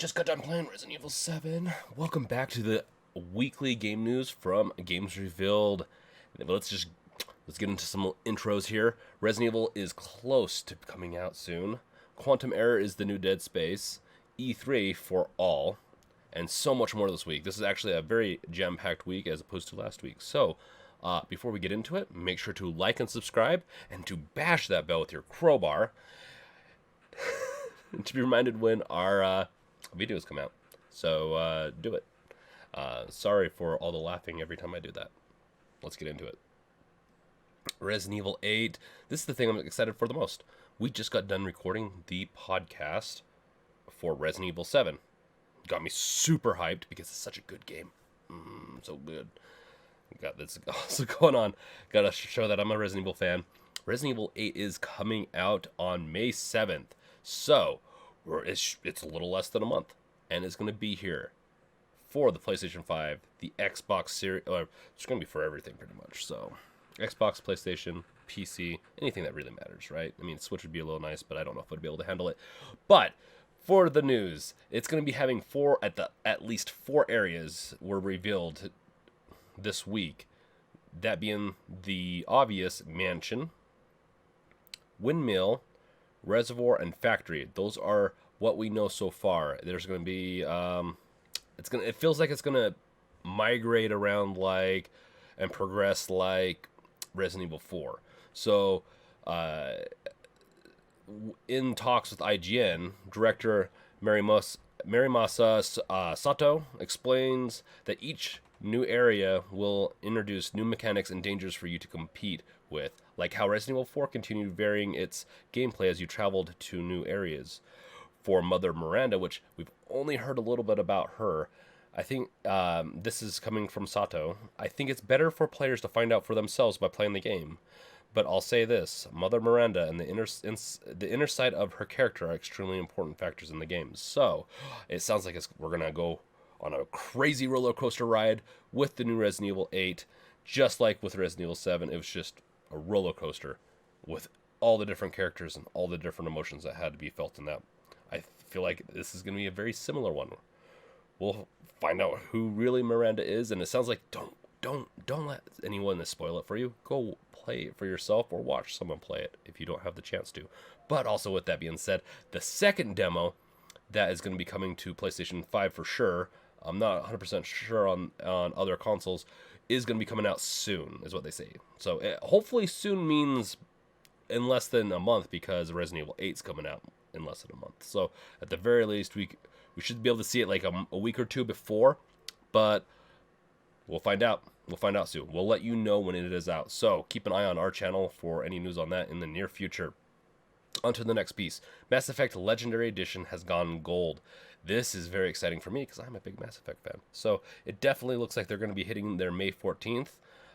Just got done playing Resident Evil 7. Welcome back to the weekly game news from Games Revealed. Let's get into some intros here. Resident Evil is close to coming out soon. Quantum Error is the new Dead Space. E3 for all. And so much more this week. This is actually a very jam-packed week as opposed to last week. So, before we get into it, make sure to like and subscribe and to bash that bell with your crowbar to be reminded when our videos come out. So do it. Sorry for all the laughing every time I do that. Let's get into it. Resident Evil 8. This is the thing I'm excited for the most. We just got done recording the podcast for Resident Evil 7. Got me super hyped because it's such a good game. So good. Got this also going on. Gotta show that I'm a Resident Evil fan. Resident Evil 8 is coming out on May 7th. So, it's a little less than a month. And it's going to be here for the PlayStation 5, the Xbox Series, or it's going to be for everything pretty much. So, Xbox, PlayStation, PC, anything that really matters, right? I mean, Switch would be a little nice, but I don't know if I'd be able to handle it. But, for the news, it's going to be having at least four areas were revealed this week. That being the obvious mansion, windmill, reservoir, and factory. Those are what we know so far. There's going to be it feels like it's going to migrate around like and progress like Resident Evil 4. So in talks with IGN, director Marimasa Sato explains that each new area will introduce new mechanics and dangers for you to compete with, like how Resident Evil 4 continued varying its gameplay as you traveled to new areas. For Mother Miranda, which we've only heard a little bit about her, I think this is coming from Sato. I think it's better for players to find out for themselves by playing the game. But I'll say this, Mother Miranda and the inner side of her character are extremely important factors in the game. So, it sounds like we're going to go on a crazy roller coaster ride with the new Resident Evil 8. Just like with Resident Evil 7, it was just a roller coaster with all the different characters and all the different emotions that had to be felt in that. I feel like this is going to be a very similar one. We'll find out who really Miranda is, and it sounds like don't let anyone spoil it for you. Go play it for yourself or watch someone play it if you don't have the chance to. But also with that being said, the second demo that is going to be coming to PlayStation 5 for sure, I'm not 100% sure on other consoles, is going to be coming out soon, is what they say. So hopefully soon means in less than a month, because Resident Evil 8 is coming out in less than a month. So at the very least, we should be able to see it like a week or two before, but we'll find out. We'll find out soon. We'll let you know when it is out. So keep an eye on our channel for any news on that in the near future. On to the next piece. Mass Effect Legendary Edition has gone gold. This is very exciting for me because I'm a big Mass Effect fan. So it definitely looks like they're going to be hitting their May 14th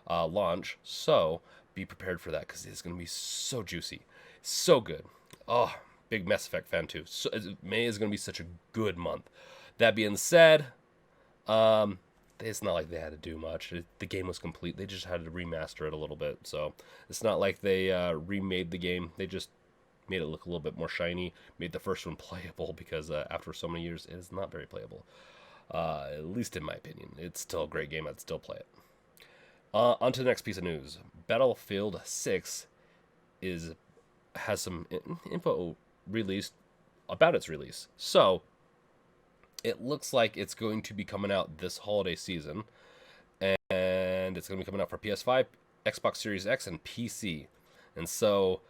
launch. So be prepared for that because it's going to be so juicy. So good. Oh, big Mass Effect fan too. So May is going to be such a good month. That being said, it's not like they had to do much. The game was complete. They just had to remaster it a little bit. So it's not like they remade the game. They just made it look a little bit more shiny. Made the first one playable because after so many years, it is not very playable. At least in my opinion. It's still a great game. I'd still play it. On to the next piece of news. Battlefield 6 has some info released about its release. So it looks like it's going to be coming out this holiday season, and it's going to be coming out for PS5, Xbox Series X, and PC. And so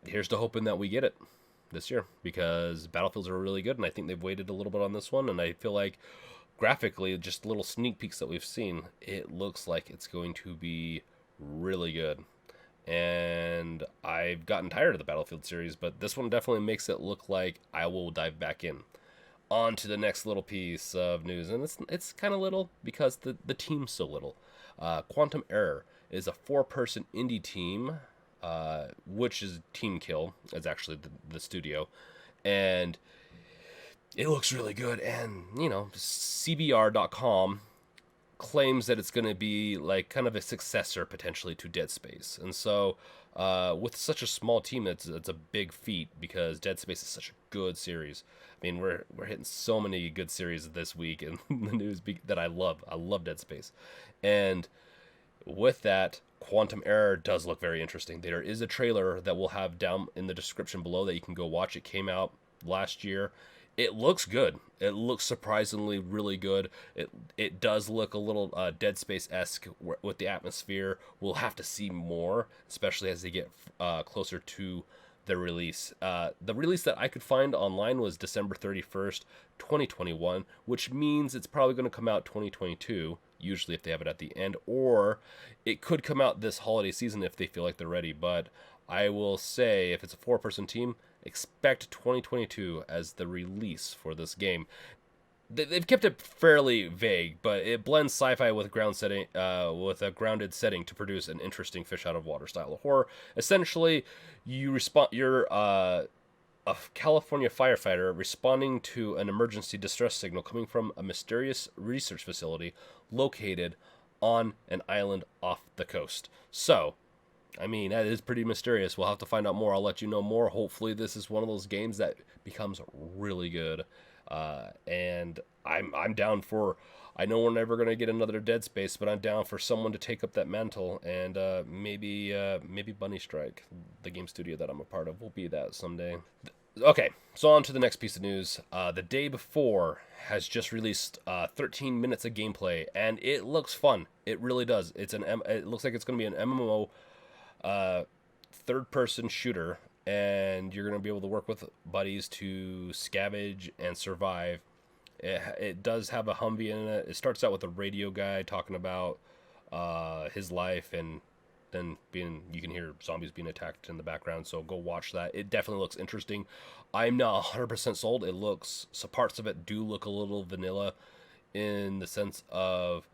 here's to hoping that we get it this year, because Battlefields are really good, and I think they've waited a little bit on this one, and I feel like graphically, just little sneak peeks that we've seen, it looks like it's going to be really good. And I've gotten tired of the Battlefield series, but this one definitely makes it look like I will dive back in. On to the next little piece of news, and it's kind of little because the team's so little. Quantum Error is a 4-person indie team, which is Team Kill, is actually the studio, and it looks really good. And CBR.com claims that it's going to be like kind of a successor potentially to Dead Space. And so with such a small team, it's a big feat because Dead Space is such a good series. mean, we're hitting so many good series this week in the news that I love. I love Dead Space, and with that, Quantum Error does look very interesting. There is a trailer that we'll have down in the description below that you can go watch. It came out last year. It looks good. It looks surprisingly really good. It does look a little Dead Space-esque with the atmosphere. We'll have to see more, especially as they get closer to the release. The release that I could find online was December 31st, 2021, which means it's probably going to come out 2022, usually if they have it at the end, or it could come out this holiday season if they feel like they're ready. But I will say, if it's a 4-person team, expect 2022 as the release for this game. They've kept it fairly vague, but it blends sci-fi with with a grounded setting to produce an interesting fish out of water style of horror. Essentially, you're a California firefighter responding to an emergency distress signal coming from a mysterious research facility located on an island off the coast. So, I mean, that is pretty mysterious. We'll have to find out more. I'll let you know more. Hopefully, this is one of those games that becomes really good. And I'm down for. I know we're never gonna get another Dead Space, but I'm down for someone to take up that mantle, and maybe Bunny Strike, the game studio that I'm a part of, will be that someday. Okay, so on to the next piece of news. The Day Before has just released 13 minutes of gameplay, and it looks fun. It really does. It looks like it's gonna be an MMO, third-person shooter, and you're going to be able to work with buddies to scavenge and survive. It does have a Humvee in it. It starts out with a radio guy talking about his life, and then you can hear zombies being attacked in the background, so go watch that. It definitely looks interesting. I'm not 100% sold. So parts of it do look a little vanilla in the sense of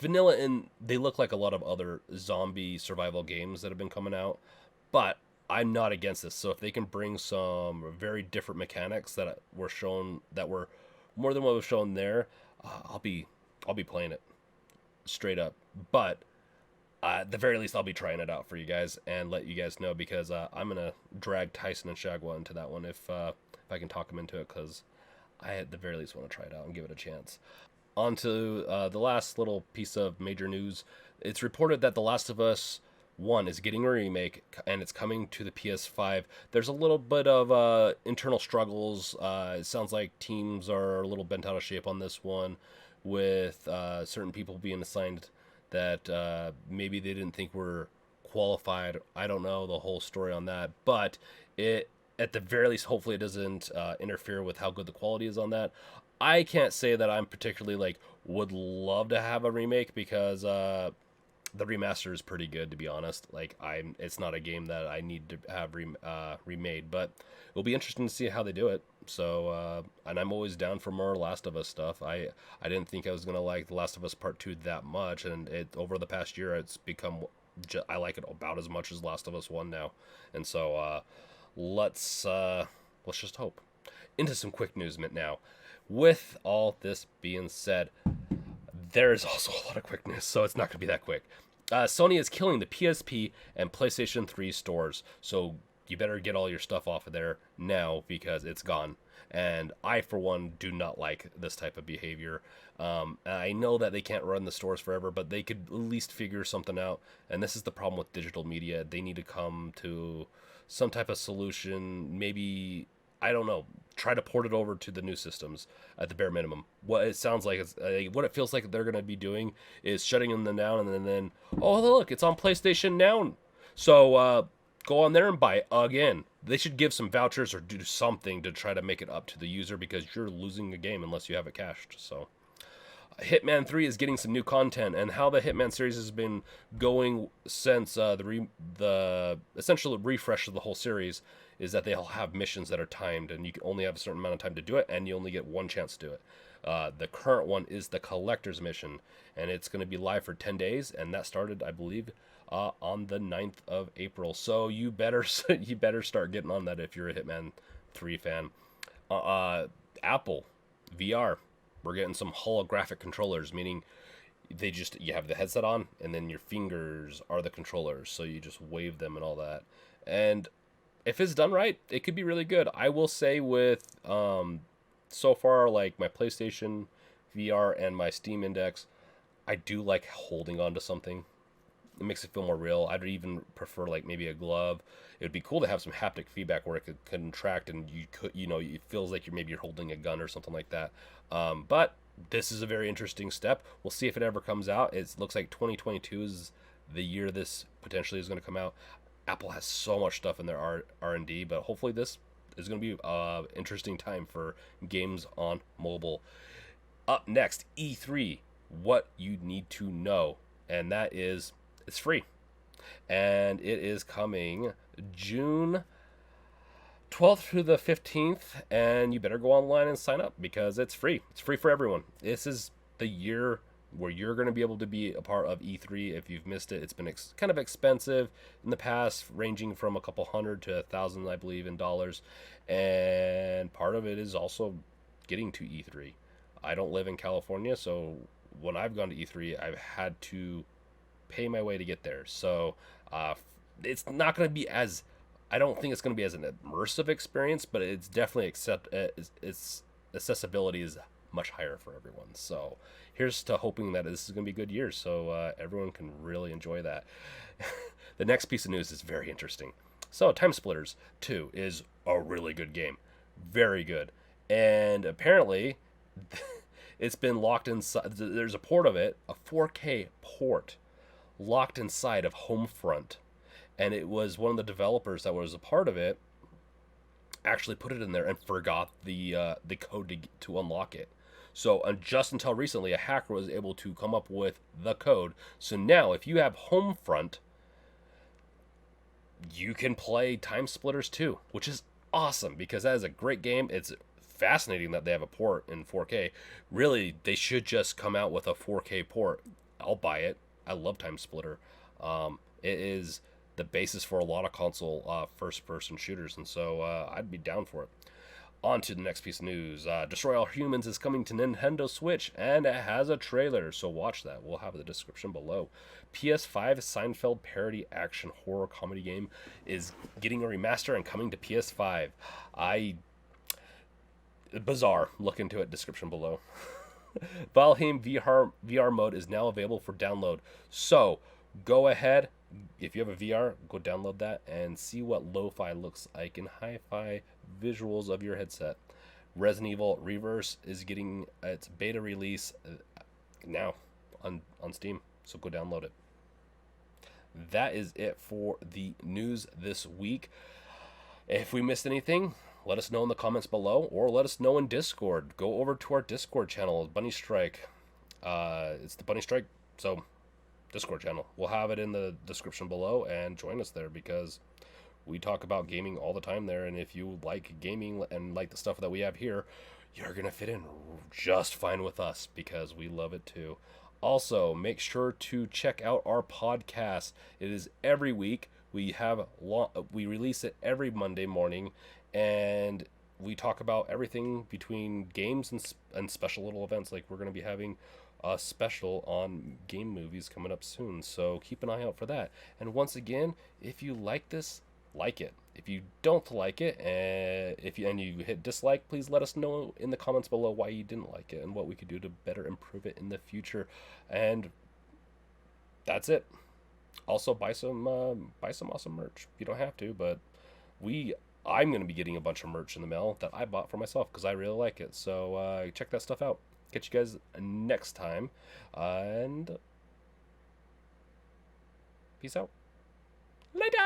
vanilla, and they look like a lot of other zombie survival games that have been coming out, but I'm not against this. So if they can bring some very different mechanics that were shown, that were more than what was shown there, I'll be playing it straight up. But at the very least, I'll be trying it out for you guys and let you guys know, because I'm gonna drag Tyson and Shagwa into that one if I can talk them into it, because I at the very least want to try it out and give it a chance. On to the last little piece of major news. It's reported that The Last of Us 1 is getting a remake, and it's coming to the PS5. There's a little bit of internal struggles. It sounds like teams are a little bent out of shape on this one, with certain people being assigned that maybe they didn't think were qualified. I don't know the whole story on that, but at the very least, hopefully it doesn't interfere with how good the quality is on that. I can't say that I'm particularly would love to have a remake, because the remaster is pretty good, to be honest. It's not a game that I need to have remade, but it'll be interesting to see how they do it. So, and I'm always down for more Last of Us stuff. I didn't think I was gonna like The Last of Us Part 2 that much, and over the past year it's become. I like it about as much as Last of Us 1 now, and so let's just hope. Into some quick news now. With all this being said, there is also a lot of quick news, so it's not going to be that quick. Sony is killing the PSP and PlayStation 3 stores, so you better get all your stuff off of there now, because it's gone. And I, for one, do not like this type of behavior. I know that they can't run the stores forever, but they could at least figure something out. And this is the problem with digital media. They need to come to some type of solution. Maybe, I don't know, try to port it over to the new systems at the bare minimum. What it sounds like, what it feels like they're going to be doing is shutting them down, and then, oh, look, it's on PlayStation now. So go on there and buy it again. They should give some vouchers or do something to try to make it up to the user, because you're losing the game unless you have it cached. So Hitman 3 is getting some new content, and how the Hitman series has been going since the essential refresh of the whole series is that they'll have missions that are timed, and you can only have a certain amount of time to do it, and you only get one chance to do it. The current one is the Collector's Mission, and it's going to be live for 10 days, and that started, I believe, on the 9th of April. So you better start getting on that if you're a Hitman 3 fan. Apple VR, we're getting some holographic controllers, meaning you have the headset on, and then your fingers are the controllers, so you just wave them and all that. And if it's done right, it could be really good. I will say with so far, like my PlayStation VR and my Steam Index, I do like holding on to something. It makes it feel more real. I'd even prefer like maybe a glove. It would be cool to have some haptic feedback where it could contract and you could, it feels like you're holding a gun or something like that. But this is a very interesting step. We'll see if it ever comes out. It looks like 2022 is the year this potentially is going to come out. Apple has so much stuff in their R&D, but hopefully this is going to be an interesting time for games on mobile. Up next, E3, what you need to know, and that is it's free, and it is coming June 12th through the 15th, and you better go online and sign up because it's free. It's free for everyone. This is the year where you're going to be able to be a part of E3 if you've missed it. It's been kind of expensive in the past, ranging from a couple hundred to $1,000, I believe, in dollars. And part of it is also getting to E3. I don't live in California, so when I've gone to E3, I've had to pay my way to get there. So it's not going to be as, I don't think it's going to be as an immersive experience, but it's definitely its accessibility is much higher for everyone. So here's to hoping that this is going to be a good year so everyone can really enjoy that. The next piece of news is very interesting. So TimeSplitters 2 is a really good game. Very good. And apparently it's been locked inside. There's a port of it, a 4K port, locked inside of Homefront. And it was one of the developers that was a part of it actually put it in there and forgot the code to unlock it. So just until recently, a hacker was able to come up with the code. So now, if you have Homefront, you can play TimeSplitters 2, which is awesome because that is a great game. It's fascinating that they have a port in 4K. Really, they should just come out with a 4K port. I'll buy it. I love TimeSplitter. It is the basis for a lot of console first-person shooters, and so I'd be down for it. On to the next piece of news. Destroy All Humans is coming to Nintendo Switch, and it has a trailer, so watch that. We'll have the description below. PS5 Seinfeld parody action horror comedy game is getting a remaster and coming to PS5. Bizarre. Look into it, description below. Valheim VR mode is now available for download. So, go ahead. If you have a VR, go download that and see what lo-fi looks like and hi-fi visuals of your headset. Resident Evil Reverse is getting its beta release now on Steam, so go download it. That is it for the news this week. If we missed anything, let us know in the comments below or let us know in Discord. Go over to our Discord channel, Bunny Strike. It's the Bunny Strike, so Discord channel. We'll have it in the description below and join us there because we talk about gaming all the time there, and if you like gaming and like the stuff that we have here, you're going to fit in just fine with us because we love it too. Also, make sure to check out our podcast. It is every week. We release it every Monday morning, and we talk about everything between games and special little events. Like we're going to be having a special on game movies coming up soon, so keep an eye out for that. And once again, if you like this, like it. If you don't like it, and you hit dislike, please let us know in the comments below why you didn't like it and what we could do to better improve it in the future. And that's it. Also, buy some awesome merch. You don't have to, but I'm going to be getting a bunch of merch in the mail that I bought for myself because I really like it. So check that stuff out. Catch you guys next time, and peace out. Later.